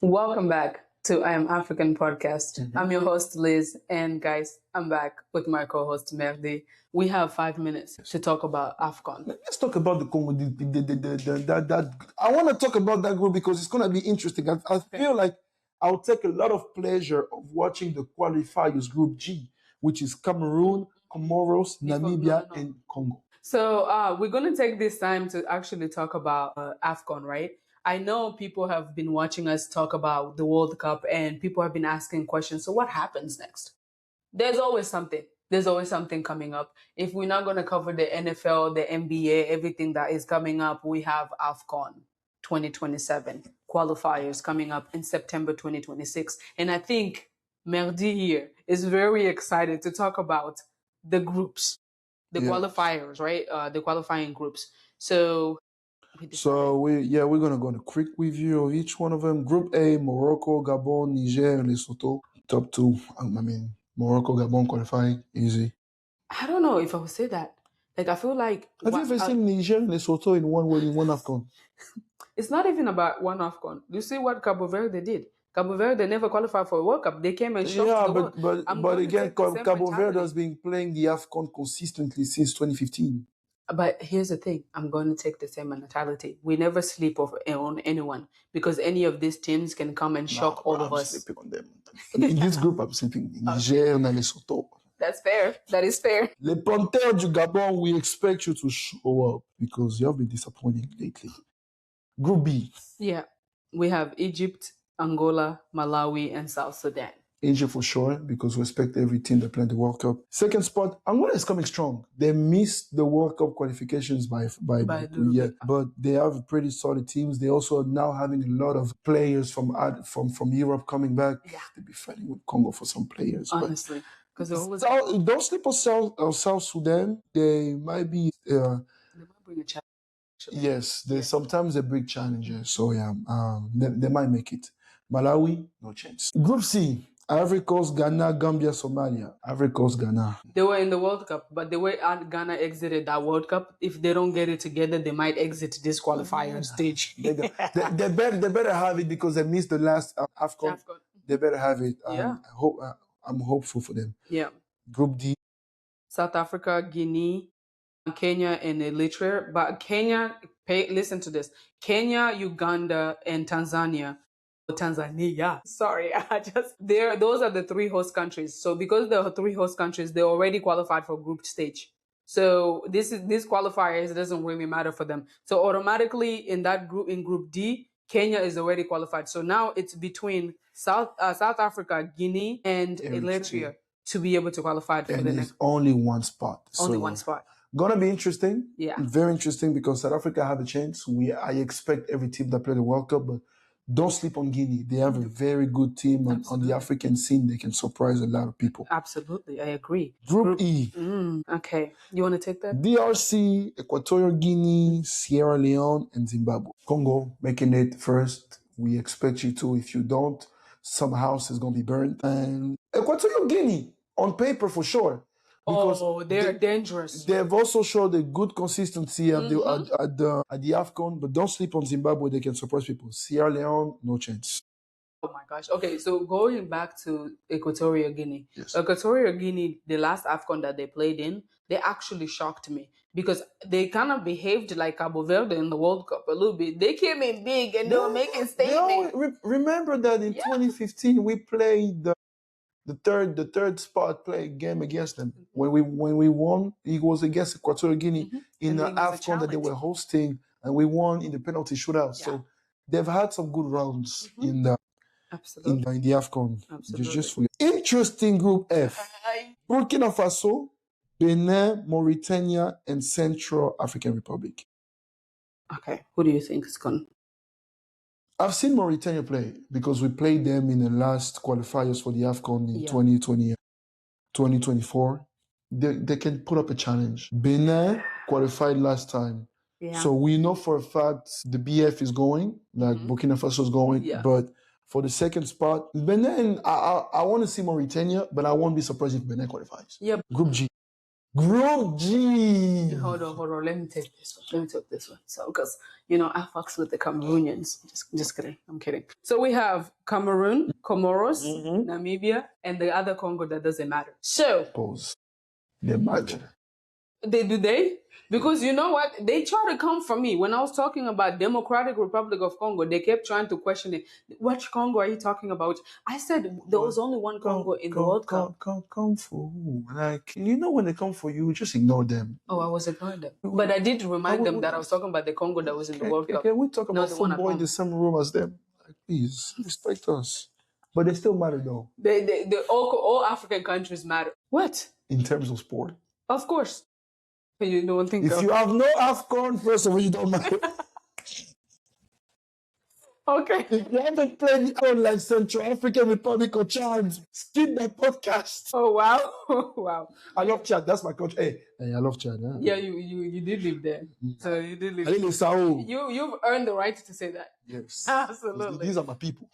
Welcome back to I Am African podcast. I'm your host, Liz, and guys, I'm back with my co-host, Merdi. We have 5 minutes to talk about AFCON. Let's talk about the Congo. I want to talk about that group because it's going to be interesting. I feel like I'll take a lot of pleasure of watching the qualifiers Group G, which is Cameroon, Comoros, Namibia, and Congo. So we're going to take this time to actually talk about AFCON, right? I know people have been watching us talk about the World Cup and people have been asking questions. So what happens next? There's always something. There's always something coming up. If we're not going to cover the NFL, the NBA, everything that is coming up, we have AFCON 2027 qualifiers coming up in September 2026. And I think Merdi here is very excited to talk about the groups, the qualifiers, right? The qualifying groups. So we're gonna go on a quick review of each one of them. Group A: Morocco, Gabon, Niger, and Lesotho. Top two. Morocco, Gabon qualifying easy. I don't know if I would say that. Like I feel like have you ever seen Niger and Lesotho in one AFCON? It's not even about one AFCON. You see what Cabo Verde did? Cabo Verde never qualified for a World Cup. They came and shocked the world. But again, Cabo Verde has been playing the AFCON consistently since 2015. But here's the thing. I'm going to take the same mentality. We never sleep on anyone because any of these teams can come and shock all of us. I'm sleeping on them. In this group, I'm sleeping in Niger and Lesotho. That's fair. That is fair. Les Panthers du Gabon, we expect you to show up because you have been disappointing lately. Group B. Yeah. We have Egypt, Angola, Malawi, and South Sudan. Egypt for sure, because we expect every team that played the World Cup. Second spot, Angola is coming strong. They missed the World Cup qualifications by 2 years, but they have pretty solid teams. They also are now having a lot of players from Europe coming back. Yeah. They'll be fighting with Congo for some players. Honestly. Don't sleep on South Sudan. They might be... they might bring a challenge. Yes, sometimes they bring challenges. So yeah, they might make it. Malawi, no chance. Group C. Ivory Coast, Ghana, Gambia, Somalia. Ivory Coast, Ghana. They were in the World Cup, but the way Ghana exited that World Cup, if they don't get it together, they might exit this qualifier stage. they better have it because they missed the last AFCON. They better have it. Yeah. I'm hopeful for them. Yeah. Group D. South Africa, Guinea, Kenya, and Eritrea. But Kenya, listen to this. Kenya, Uganda, and Tanzania. Sorry, those are the three host countries. So because there are three host countries, they already qualified for group stage. So this qualifiers doesn't really matter for them. So automatically in that group, in Group D, Kenya is already qualified. So now it's between South Africa, Guinea, and Eritrea to be able to qualify for the next. Only one spot. Only one spot. Gonna be interesting. Yeah. Very interesting because South Africa have a chance. I expect every team that play the World Cup, but don't sleep on Guinea. They have a very good team on the African scene. They can surprise a lot of people. Absolutely, I agree. Group E. Okay, you want to take that? DRC, Equatorial Guinea, Sierra Leone, and Zimbabwe. Congo making it first. We expect you to. If you don't, some house is going to be burned. And Equatorial Guinea, on paper for sure. Because they're dangerous. They've also showed a good consistency at the AFCON, but don't sleep on Zimbabwe. They can surprise people. Sierra Leone, no chance. Oh my gosh. Okay, so going back to Equatorial Guinea. Yes. Equatorial Guinea, the last AFCON that they played in, they actually shocked me because they kind of behaved like Cabo Verde in the World Cup a little bit. They came in big and they were making statements. Remember that in 2015 we played the third spot play game against them. When we won, it was against Equatorial Guinea in the AFCON that they were hosting, and we won in the penalty shootout. Yeah. So they've had some good rounds in the AFCON. Absolutely. Just for you. Interesting Group F. Burkina Faso, Benin, Mauritania, and Central African Republic. Okay, who do you think is going? I've seen Mauritania play because we played them in the last qualifiers for the AFCON in 2024. They can put up a challenge. Benin qualified last time. Yeah. So we know for a fact the BF is going, like Burkina Faso is going. Yeah. But for the second spot, Benin, I want to see Mauritania, but I won't be surprised if Benin qualifies. Yep. Group G. Group G. Hold on. Let me take this one. So, because I fucks with the Cameroonians. Just kidding. I'm kidding. So we have Cameroon, Comoros, Namibia, and the other Congo that doesn't matter. So Pause. They matter. They? Because you know what? They try to come for me. When I was talking about Democratic Republic of Congo, they kept trying to question it. Which Congo are you talking about? I said there was only one Congo in the World Cup. Come for who? Like, when they come for you, just ignore them. Oh, I was ignoring them. But I did remind them that I was talking about the Congo that was in the World Cup. Can we talk about football in the same room as them? Like, please, respect us. But they still matter, though. All African countries matter. What? In terms of sport. Of course. You don't think if you have no AFCON, first of all, you don't matter. Okay. If you haven't played like Central African Republic or Chad, skip that podcast. Oh, wow. Wow. I love Chad. That's my country. Hey, I love Chad. Huh? Yeah, you did live there. So you did live there. You've earned the right to say that. Yes. Absolutely. These are my people.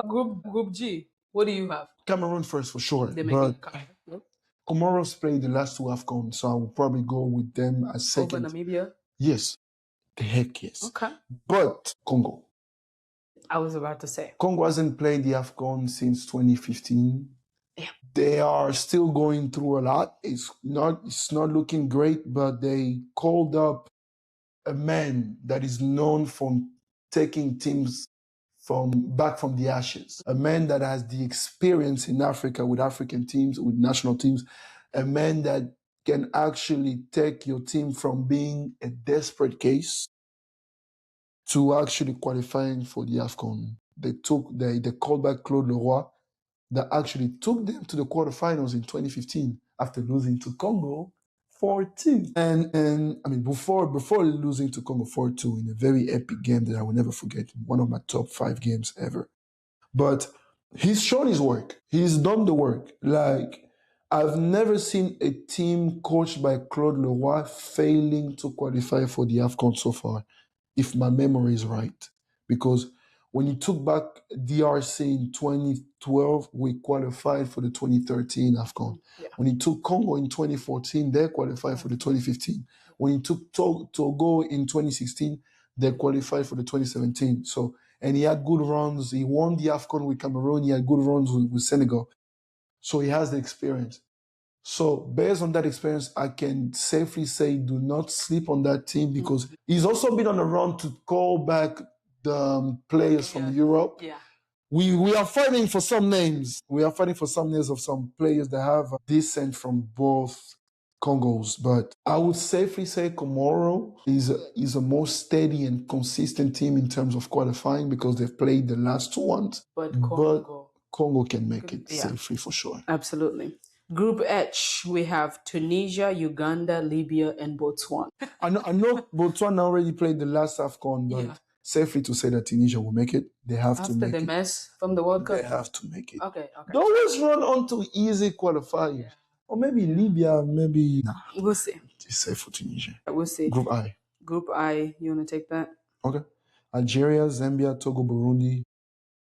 Group G, what do you have? Cameroon first for sure. But Comoros played the last two AFCON, so I will probably go with them as second. Over Namibia? Yes. The heck yes. Okay. But Congo. I was about to say. Congo hasn't played the AFCON since 2015. Yeah. They are still going through a lot. It's not looking great, but they called up a man that is known for taking teams back from the ashes. A man that has the experience in Africa with African teams, with national teams. A man that can actually take your team from being a desperate case to actually qualifying for the AFCON. They called back Claude Leroy that actually took them to the quarterfinals in 2015 after losing to Congo 4-2. And I mean, before losing to Congo 4-2 in a very epic game that I will never forget, one of my top 5 games ever. But he's shown his work. He's done the work. Like, I've never seen a team coached by Claude Leroy failing to qualify for the AFCON so far, if my memory is right. Because when he took back DRC in 2012, we qualified for the 2013 AFCON. Yeah. When he took Congo in 2014, they qualified for the 2015. When he took Togo in 2016, they qualified for the 2017. So, and he had good runs. He won the AFCON with Cameroon. He had good runs with Senegal. So he has the experience. So based on that experience, I can safely say do not sleep on that team because he's also been on a run to call back the players from Europe. Yeah. We are fighting for some names. We are fighting for some names of some players that have descent from both Congos. But I would safely say Comoro is a more steady and consistent team in terms of qualifying because they've played the last two ones. But Congo can make it safely for sure. Absolutely. Group H, we have Tunisia, Uganda, Libya, and Botswana. I know Botswana already played the last AFCON, but safely to say that Tunisia will make it. They have to make it. After the mess from the World Cup? They have to make it. Okay. They always run onto easy qualifiers. Yeah. Or maybe Libya, maybe... Nah. We'll see. It's safe for Tunisia. We'll see. Group I. Group I, you want to take that? Okay. Algeria, Zambia, Togo, Burundi,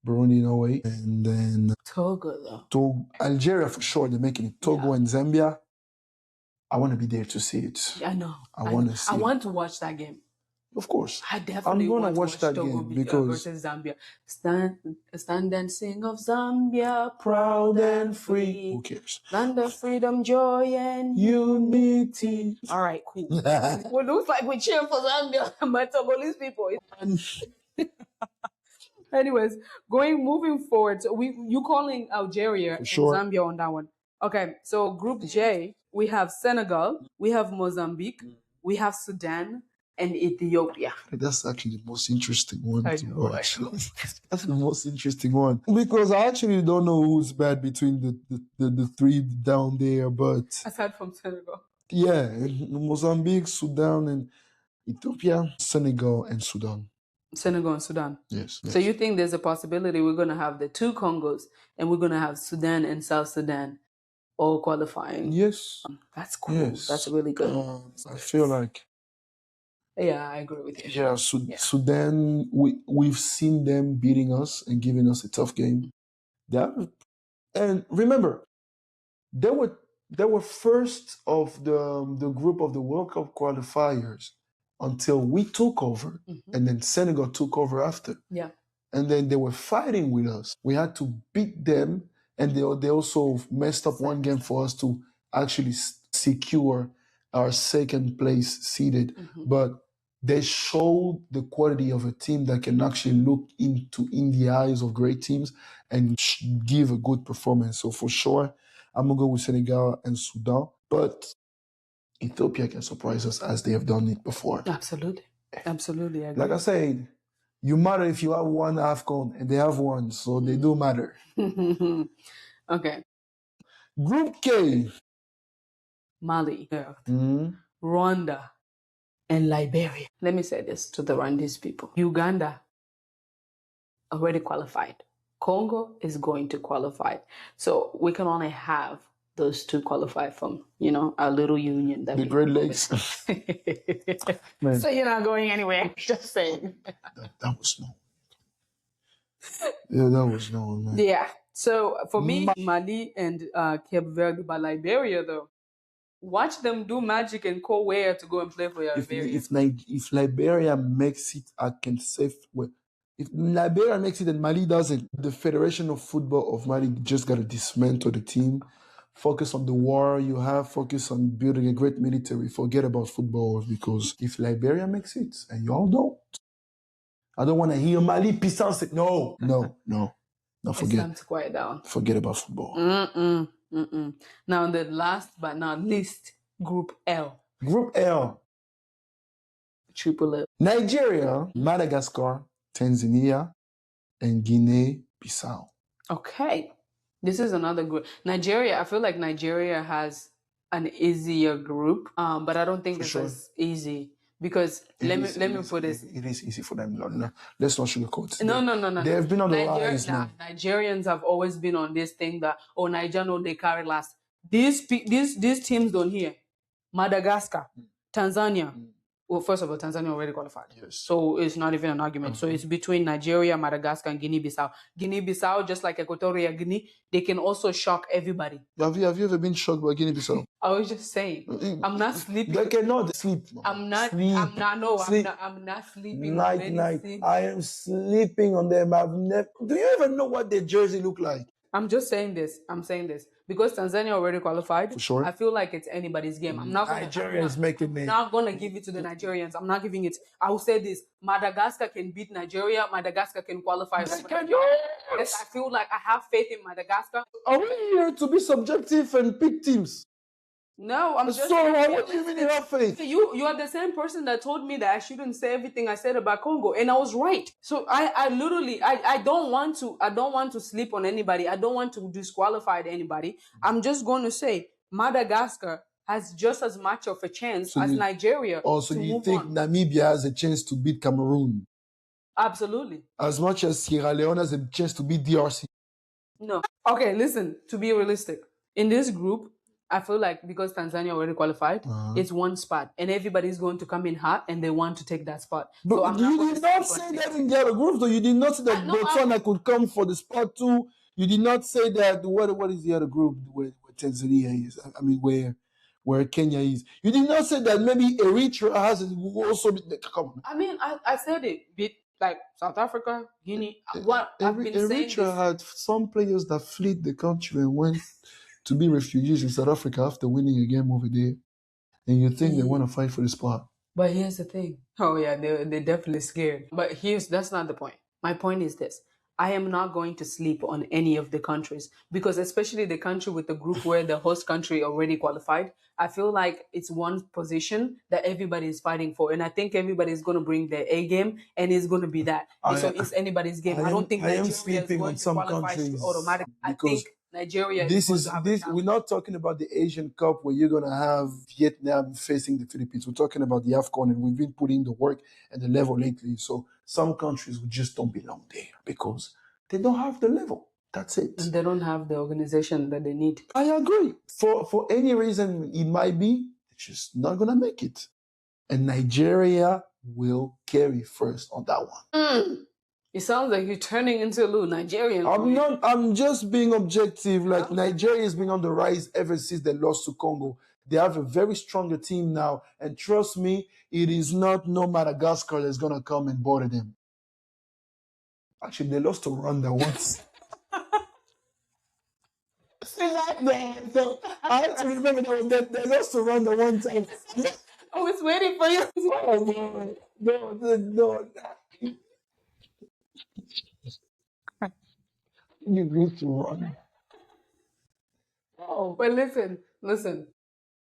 Norway, and then... Togo, though. Algeria, for sure, they're making it. Togo and Zambia. I want to be there to see it. Yeah, I know. I want to see I want to watch that game. Of course. I definitely want to watch that Togo game because versus Zambia. Stand and sing of Zambia, proud and free. Who cares? Land of freedom, joy, and unity. All right, cool. Well, looks like we cheer for Zambia, but Togolese people. Anyways, moving forward, so you calling Algeria and Zambia on that one. Okay, so Group J, we have Senegal, we have Mozambique, we have Sudan, and Ethiopia. That's actually the most interesting one to watch. That's the most interesting one. Because I actually don't know who's bad between the three down there, but... Aside from Senegal. Yeah, Mozambique, Sudan, and Ethiopia, Senegal, and Sudan. Senegal and Sudan. Yes. So you think there's a possibility we're going to have the two Congos and we're going to have Sudan and South Sudan all qualifying? Yes. That's cool. Yes. That's really good. I feel like... Yeah, I agree with you. Yeah, Sudan, we've seen them beating us and giving us a tough game. And remember, they were They were first of the group of the World Cup qualifiers until we took over, and then Senegal took over after. Yeah. And then they were fighting with us. We had to beat them, and they also messed up one game for us to actually secure our second place seeded. But they showed the quality of a team that can actually look in the eyes of great teams and give a good performance. So for sure, I'm gonna go with Senegal and Sudan, but Ethiopia can surprise us as they have done it before. Absolutely. Absolutely. I agree. Like I said, you matter if you have one AFCON and they have one, so they do matter. Okay. Group K. Mali, Rwanda, and Liberia. Let me say this to the Rwandese people. Uganda already qualified. Congo is going to qualify. So we can only have those two qualify from, our little union. That The Great Lakes. So you're not going anywhere. Just saying. That was no. Yeah, that was no, man. Yeah. So for me, Mali and Cape Verde, but Liberia, though, watch them do magic and call where to go and play for Liberia. If Liberia makes it, I can say, well, if Liberia makes it and Mali doesn't, the Federation of Football of Mali just got to dismantle the team, focus on the war you have, focus on building a great military, forget about football, because if Liberia makes it and y'all don't, I don't want to hear Mali peace out. No, forget. It's time to quiet down. Forget about football. Now, the last but not least, Group L. Group L. Triple L. Nigeria, Madagascar, Tanzania, and Guinea-Bissau. Okay. This is another group. Nigeria, I feel like Nigeria has an easier group, but I don't think it's as easy. Because let me put this. It is easy for them. No, let's not sugarcoat it. No. They have been on the rise now. Nigerians have always been on this thing that, Nigeria, no, they carry last. These teams don't hear. Madagascar, Tanzania. Well, first of all, Tanzania already qualified. Yes. So it's not even an argument. So it's between Nigeria, Madagascar, and Guinea-Bissau. Guinea-Bissau, just like Equatorial Guinea, they can also shock everybody. Have you ever been shocked by Guinea-Bissau? I was just saying. I'm not sleeping. They cannot sleep. I'm not sleeping. Night. I am sleeping on them. Do you even know what their jersey look like? I'm just saying this. I'm saying this. Because Tanzania already qualified, for sure. I feel like it's anybody's game. Nigeria is making it. I'm not going to give it to the Nigerians. I'm not giving it. I will say this. Madagascar can beat Nigeria. Madagascar can qualify. Yes, I feel like I have faith in Madagascar. Are we here to be subjective and pick teams? No, I'm just. So what do you mean you have faith? You are the same person that told me that I shouldn't say everything I said about Congo, and I was right. So I literally don't want to sleep on anybody. I don't want to disqualify anybody. I'm just going to say Madagascar has just as much of a chance as Nigeria. Also, you think Namibia has a chance to beat Cameroon? Absolutely. As much as Sierra Leone has a chance to beat DRC? No. Okay, listen. To be realistic, in this group, I feel like because Tanzania already qualified, it's one spot, and everybody's going to come in hot, and they want to take that spot. But so you did not say that in the other groups, though. You did not say that Botswana could come for the spot too. You did not say that. What is the other group where Tanzania is? I mean, where Kenya is. You did not say that maybe Eritrea has also. Come on. I mean, I said it. Like South Africa, Guinea. Eritrea had some players that fled the country and went to be refugees in South Africa after winning a game over there, and you think they want to fight for the spot. But here's the thing. Oh yeah, they're definitely scared. But that's not the point. My point is this. I am not going to sleep on any of the countries because especially the country with the group where the host country already qualified, I feel like it's one position that everybody is fighting for. And I think everybody is going to bring their A game and it's going to be that. So it's anybody's game. I don't think Nigeria is going to qualify automatically. I think Nigeria we're not talking about the Asian Cup where you're going to have Vietnam facing the Philippines. We're talking about the AFCON, and we've been putting the work and the level lately. So some countries just don't belong there because they don't have the level. That's it. And they don't have the organization that they need. I agree. For any reason it might be, it's just not going to make it. And Nigeria will carry first on that one. It sounds like you're turning into a little Nigerian. I'm not. I'm just being objective. Like Nigeria has been on the rise ever since they lost to Congo. They have a very stronger team now, and trust me, it is not no Madagascar that's gonna come and bother them. Actually, they lost to Rwanda once. No, I have to remember that they lost to Rwanda one time. I was waiting for you. Oh no. You need to run. Oh, well, listen.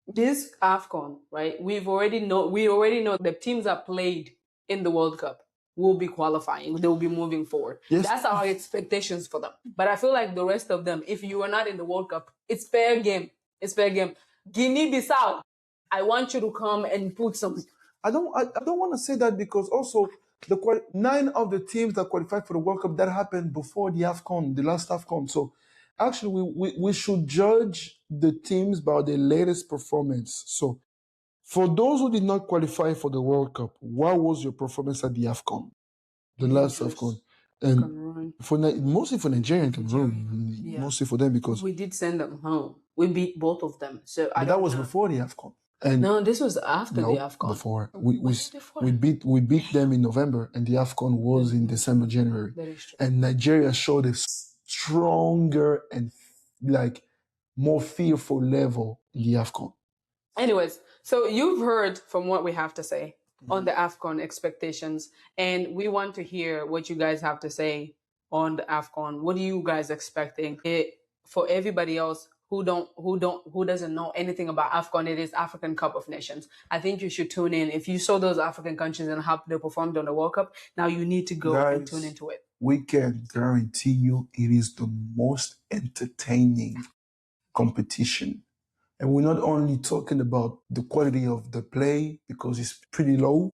This AFCON, right? We already know the teams that played in the World Cup will be qualifying. They will be moving forward. Yes. That's our expectations for them. But I feel like the rest of them, if you are not in the World Cup, it's fair game. It's fair game. Guinea-Bissau, I want you to come and put some. I don't want to say that because also 9 of the teams that qualified for the World Cup that happened before the AFCON, the last AFCON. So actually, we should judge the teams by their latest performance. So for those who did not qualify for the World Cup, what was your performance at the AFCON, the last AFCON? And mostly for Nigeria and Cameroon, mostly for them because we did send them home. We beat both of them. So but that was before the AFCON. And no, this was after the AFCON. Before we beat them in November, and the AFCON was in December, January. That is true. And Nigeria showed a stronger and like more fearful level in the AFCON. Anyways, so you've heard from what we have to say on the AFCON expectations, and we want to hear what you guys have to say on the AFCON. What are you guys expecting? For everybody else who doesn't know anything about AFCON, it is African Cup of Nations. I think you should tune in. If you saw those African countries and how they performed on the World Cup, now you need to go and tune into it. We can guarantee you it is the most entertaining competition. And we're not only talking about the quality of the play because it's pretty low,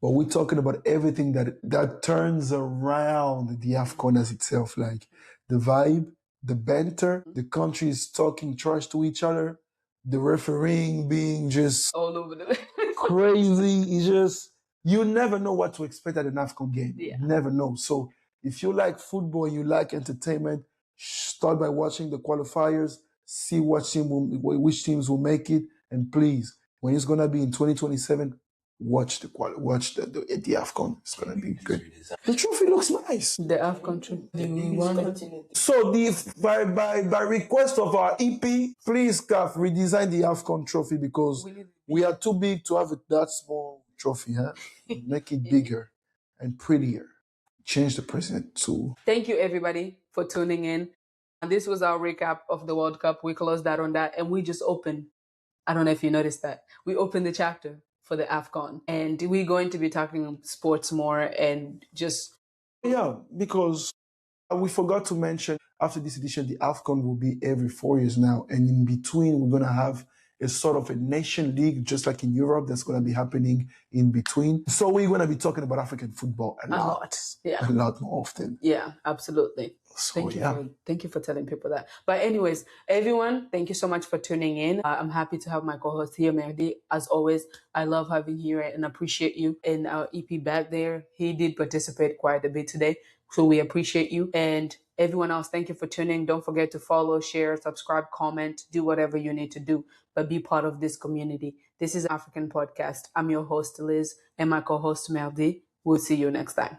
but we're talking about everything that turns around the AFCON as itself, like the vibe, the banter, the countries talking trash to each other, the refereeing being just all over the crazy. It's just, you never know what to expect at an AFCON game. Yeah. You never know. So if you like football and you like entertainment, start by watching the qualifiers, see which teams will make it, and please, when it's gonna be in 2027, watch the AFCON. It's gonna be good. The trophy looks nice. The AFCON trophy. So by request of our EP, please CAF redesign the AFCON trophy because we are too big to have that small trophy. Make it bigger and prettier. Change the president too. Thank you everybody for tuning in. And this was our recap of the World Cup. We closed that on that, and we just opened. I don't know if you noticed that. We opened the chapter for the AFCON, and we're going to be talking sports more and just... Yeah, because we forgot to mention, after this edition, the AFCON will be every 4 years now, and in between, we're going to have a sort of a nation league, just like in Europe, that's going to be happening in between. So we're going to be talking about African football a lot. Yeah. A lot more often. Yeah, absolutely. So, Thank you for telling people that. But anyways, everyone, thank you so much for tuning in. I'm happy to have my co-host here, Merdi. As always, I love having you here and appreciate you. And our EP back there, he did participate quite a bit today. So we appreciate you. And everyone else, thank you for tuning. Don't forget to follow, share, subscribe, comment, do whatever you need to do, but be part of this community. This is African Podcast. I'm your host, Liz, and my co-host, Merdi. We'll see you next time.